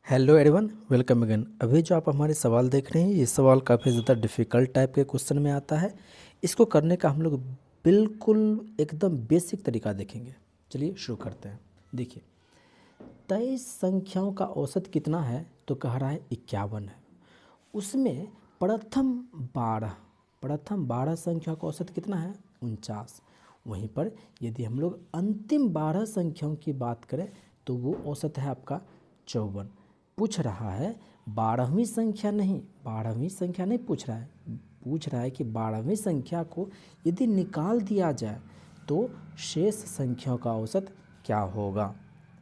Hello everyone, welcome again. अभी जो आप हमारे सवाल देख रहे हैं, ये सवाल काफ़ी ज़्यादा डिफ़िकल्ट टाइप के क्वेश्चन में आता है। इसको करने का हम लोग बिल्कुल एकदम बेसिक तरीका देखेंगे। चलिए शुरू करते हैं। देखिए, 23 संख्याओं का औसत कितना है? तो कह रहा है 51 है। उसमें प्रथम 12 संख्याओं का औसत कितना है? 49। वहीं पर यदि हम लोग अंतिम 12 संख्याओं की बात करें तो वो औसत है आपका 54। पूछ रहा है 12वीं संख्या नहीं, 12वीं संख्या नहीं पूछ रहा है, पूछ रहा है कि 12वीं संख्या को यदि निकाल दिया जाए तो शेष संख्याओं का औसत क्या होगा।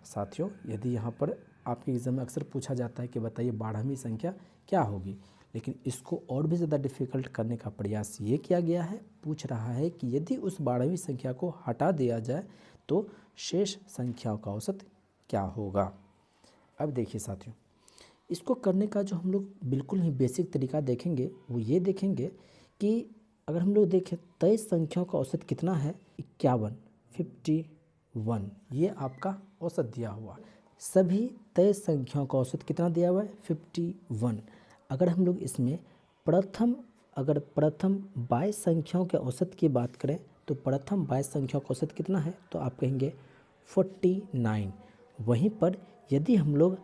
साथियों, यदि यहाँ पर आपके एग्जाम में अक्सर पूछा जाता है कि बताइए 12वीं संख्या क्या होगी, लेकिन इसको और भी ज़्यादा डिफ़िकल्ट करने का प्रयास ये किया गया है। पूछ रहा है कि यदि उस 12वीं संख्या को हटा दिया जाए तो शेष संख्याओं का औसत क्या होगा। अब देखिए साथियों, इसको करने का जो हम लोग बिल्कुल ही बेसिक तरीका देखेंगे वो ये देखेंगे कि अगर हम लोग देखें 23 संख्याओं का औसत कितना है? 51। ये आपका औसत दिया हुआ। सभी 23 संख्याओं का औसत कितना दिया हुआ है? 51। अगर हम लोग इसमें प्रथम 22 संख्याओं के औसत की बात करें तो प्रथम 22 संख्याओं का औसत कितना है? तो आप कहेंगे 49। वहीं पर यदि हम लोग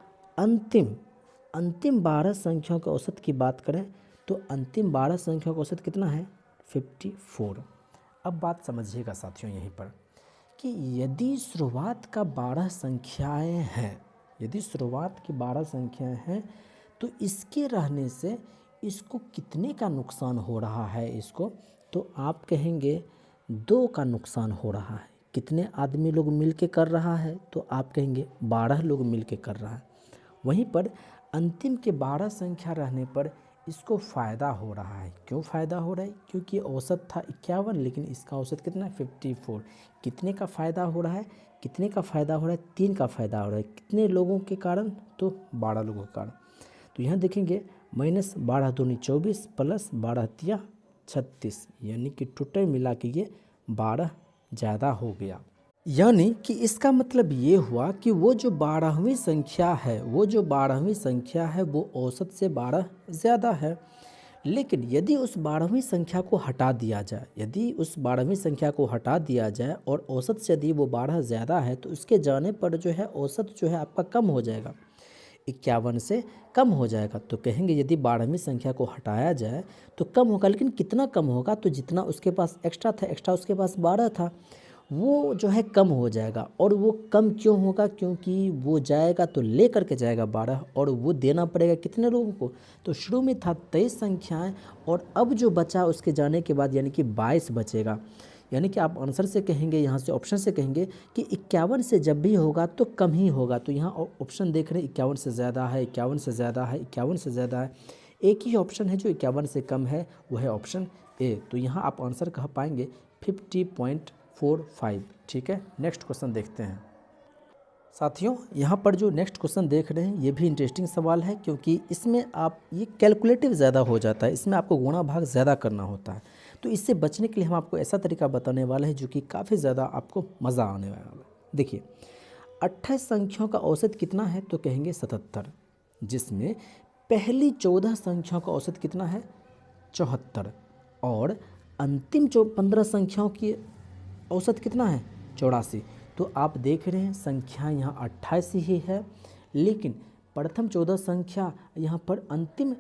अंतिम 12 संख्याओं के औसत की बात करें तो अंतिम 12 संख्याओं का औसत कितना है? 54। अब बात समझिएगा साथियों यहीं पर कि यदि शुरुआत का 12 संख्याएं हैं, यदि शुरुआत की 12 संख्याएं हैं तो इसके रहने से इसको कितने का नुकसान हो रहा है? इसको तो आप कहेंगे 2 का नुकसान हो रहा है। कितने आदमी लोग मिल के कर रहा है? तो आप कहेंगे 12 लोग मिल के कर रहा है। वहीं पर अंतिम के 12 संख्या रहने पर इसको फ़ायदा हो रहा है। क्यों फ़ायदा हो रहा है? क्योंकि औसत था 51 लेकिन इसका औसत कितना है? 54। कितने का फ़ायदा हो रहा है? कितने का फ़ायदा हो रहा है? 3 का फ़ायदा हो रहा है। कितने लोगों के कारण? तो 12 लोगों के कारण। तो यहाँ देखेंगे -12 दूनी 24 प्लस 12 तिया 36, यानी कि टोटल मिला के ये 12 ज़्यादा हो गया। यानी कि इसका मतलब ये हुआ कि वो जो 12वीं संख्या है, वो औसत से 12 ज़्यादा है। लेकिन यदि उस 12वीं संख्या को हटा दिया जाए, और औसत से यदि वो 12 ज़्यादा है तो उसके जाने पर जो है औसत जो है आपका कम हो जाएगा, 51 से कम हो जाएगा। तो कहेंगे यदि 12वीं संख्या को हटाया जाए तो कम होगा, लेकिन कितना कम होगा? तो जितना उसके पास एक्स्ट्रा था, एक्स्ट्रा उसके पास 12 था, वो जो है कम हो जाएगा। और वो कम क्यों होगा? क्योंकि वो जाएगा तो ले करके जाएगा 12, और वो देना पड़ेगा कितने लोगों को? तो शुरू में था 23 संख्याएं और अब जो बचा उसके जाने के बाद यानी कि 22 बचेगा। यानी कि आप आंसर से कहेंगे, यहाँ से ऑप्शन से कहेंगे कि 51 से जब भी होगा तो कम ही होगा। तो यहाँ ऑप्शन देख रहे हैं 51 से ज़्यादा है, 51 से ज़्यादा है, 51 से ज़्यादा है। एक ही ऑप्शन है जो 51 से कम है, वो है ऑप्शन ए। तो यहाँ आप आंसर कह पाएंगे 50.45। ठीक है, नेक्स्ट क्वेश्चन देखते हैं। साथियों, यहाँ पर जो नेक्स्ट क्वेश्चन देख रहे हैं ये भी इंटरेस्टिंग सवाल है, क्योंकि इसमें आप ये कैलकुलेटिव ज़्यादा हो जाता है, इसमें आपको गुणा भाग ज़्यादा करना होता है। तो इससे बचने के लिए हम आपको ऐसा तरीका बताने वाले हैं जो कि काफ़ी ज़्यादा आपको मज़ा आने वाला है। देखिए, 28 संख्याओं का औसत कितना है? तो कहेंगे 77, जिसमें पहली 14 संख्याओं का औसत कितना है? 74। और अंतिम 15 संख्याओं की औसत कितना है? 84। तो आप देख रहे हैं संख्या यहाँ 28 ही है, लेकिन प्रथम 14 संख्या यहाँ पर अंतिम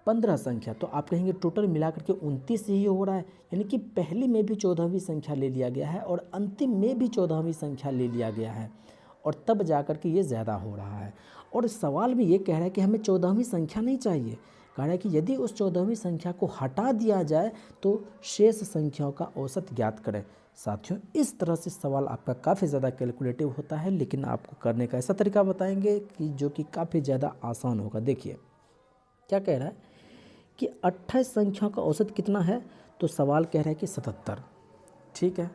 15 संख्या, तो आप कहेंगे टोटल मिलाकर के 29 ही हो रहा है। यानी कि पहली में भी 14वीं संख्या ले लिया गया है और अंतिम में भी 14वीं संख्या ले लिया गया है, और तब जाकर के ये ज़्यादा हो रहा है। और सवाल में ये कह रहा है कि हमें 14वीं संख्या नहीं चाहिए, कह रहा है कि यदि उस 14वीं संख्या को हटा दिया जाए तो शेष संख्याओं का औसत ज्ञात करें। साथियों, इस तरह से सवाल आपका काफ़ी ज़्यादा कैलकुलेटिव होता है, लेकिन आपको करने का ऐसा तरीका बताएंगे कि जो कि काफ़ी ज़्यादा आसान होगा। देखिए क्या कह रहा है कि 28 संख्याओं का औसत कितना है? तो सवाल कह रहा है कि 77। ठीक है,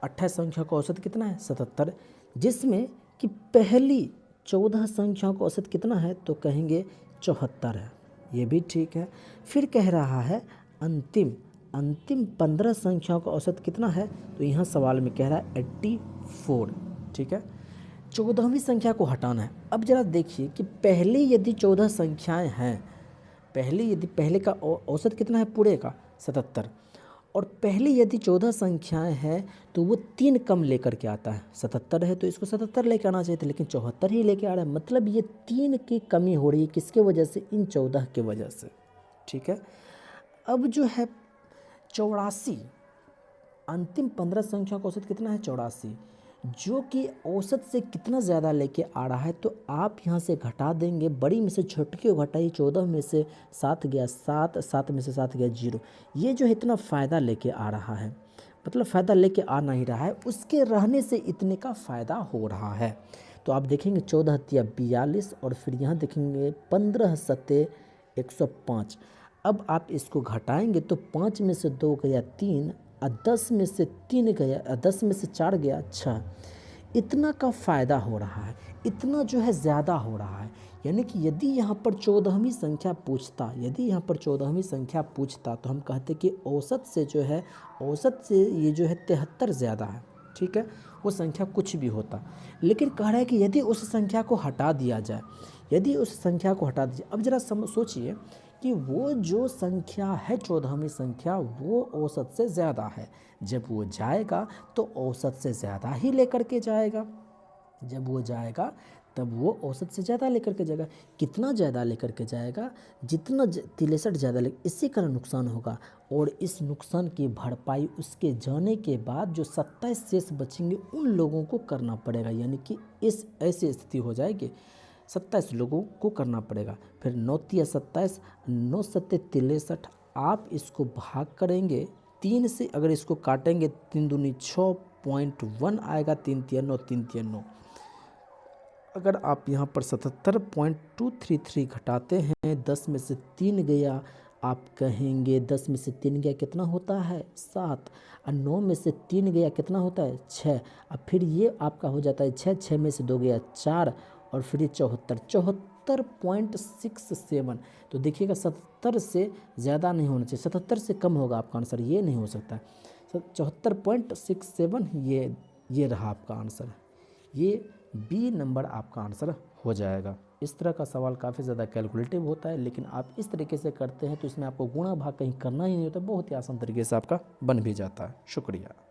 28 संख्या का औसत कितना है? 77, जिसमें कि पहली 14 संख्याओं का औसत कितना है? तो कहेंगे 74 है, ये भी ठीक है। फिर कह रहा है अंतिम 15 संख्याओं का औसत कितना है? तो यहाँ सवाल में कह रहा है 84। ठीक है, 14वीं संख्या को हटाना है। अब जरा देखिए कि पहले यदि 14 संख्याएं हैं, पहले का औसत कितना है पूरे का 77, और पहले यदि 14 संख्याएं हैं तो वो 3 कम लेकर के आता है। 77 है तो इसको 77 लेके आना चाहिए था, लेकिन 74 ही लेके आ रहा है। मतलब ये 3 की कमी हो रही है, किसके वजह से? इन 14 के वजह से। ठीक है, अब जो है 84, अंतिम 15 संख्या का औसत कितना है? 84, जो कि औसत से कितना ज़्यादा लेके आ रहा है, तो आप यहाँ से घटा देंगे, बड़ी में से छोटी को घटाइए। 14 में से 7 गया 7, 7 में से 7 गया 0। ये जो है इतना फ़ायदा लेके आ रहा है, मतलब फ़ायदा लेके आ नहीं रहा है, उसके रहने से इतने का फ़ायदा हो रहा है। तो आप देखेंगे 14 तिया 42, और फिर यहाँ देखेंगे 15 सत्ते 105। अब आप इसको घटाएंगे तो 5 में से 2 गया 3, और 10 में से 3 गया, 10 में से 4 गया 6। इतना का फ़ायदा हो रहा है, इतना जो है ज़्यादा हो रहा है। यानी कि यदि यहाँ पर 14वीं संख्या पूछता, तो हम कहते कि औसत से जो है, औसत से ये जो है 73 ज़्यादा है। ठीक है, वो संख्या कुछ भी होता, लेकिन कह रहा है कि यदि उस संख्या को हटा दिया जाए, अब ज़रा सोचिए कि वो जो संख्या है 14वीं संख्या, वो औसत से ज़्यादा है। जब वो जाएगा तो औसत से ज़्यादा ही लेकर के जाएगा, जब वो जाएगा तब वो औसत से ज़्यादा लेकर के जाएगा। कितना ज़्यादा लेकर के जाएगा? जितना 63 ज़्यादा इसी का नुकसान होगा, और इस नुकसान की भरपाई उसके जाने के बाद जो 27 शेष बचेंगे उन लोगों को करना पड़ेगा। यानी कि इस ऐसी स्थिति हो जाएगी, 27 लोगों को करना पड़ेगा। फिर 9 तिया 27, 9 सत्ते 63। आप इसको भाग करेंगे 3 से, अगर इसको काटेंगे 3 दूनी 6.1 आएगा, 3 तिया 9, 3 तिया 9। अगर आप यहाँ पर 77.233 घटाते हैं, 10 में से 3 गया, आप कहेंगे 10 में से 3 गया कितना होता है? 7, और 9 में से 3 गया कितना होता है? 6। अब फिर ये आपका हो जाता है 6, 6 में से 2 गया 4, और फिर ये 74.67। तो देखिएगा 70 से ज़्यादा नहीं होना चाहिए, 77 से कम होगा आपका आंसर, ये नहीं हो सकता। 74.67 ये रहा आपका आंसर, ये बी नंबर आपका आंसर हो जाएगा। इस तरह का सवाल काफ़ी ज़्यादा कैलकुलेटिव होता है, लेकिन आप इस तरीके से करते हैं तो इसमें आपको गुणा भाग कहीं करना ही नहीं होता, बहुत ही आसान तरीके से आपका बन भी जाता है। शुक्रिया।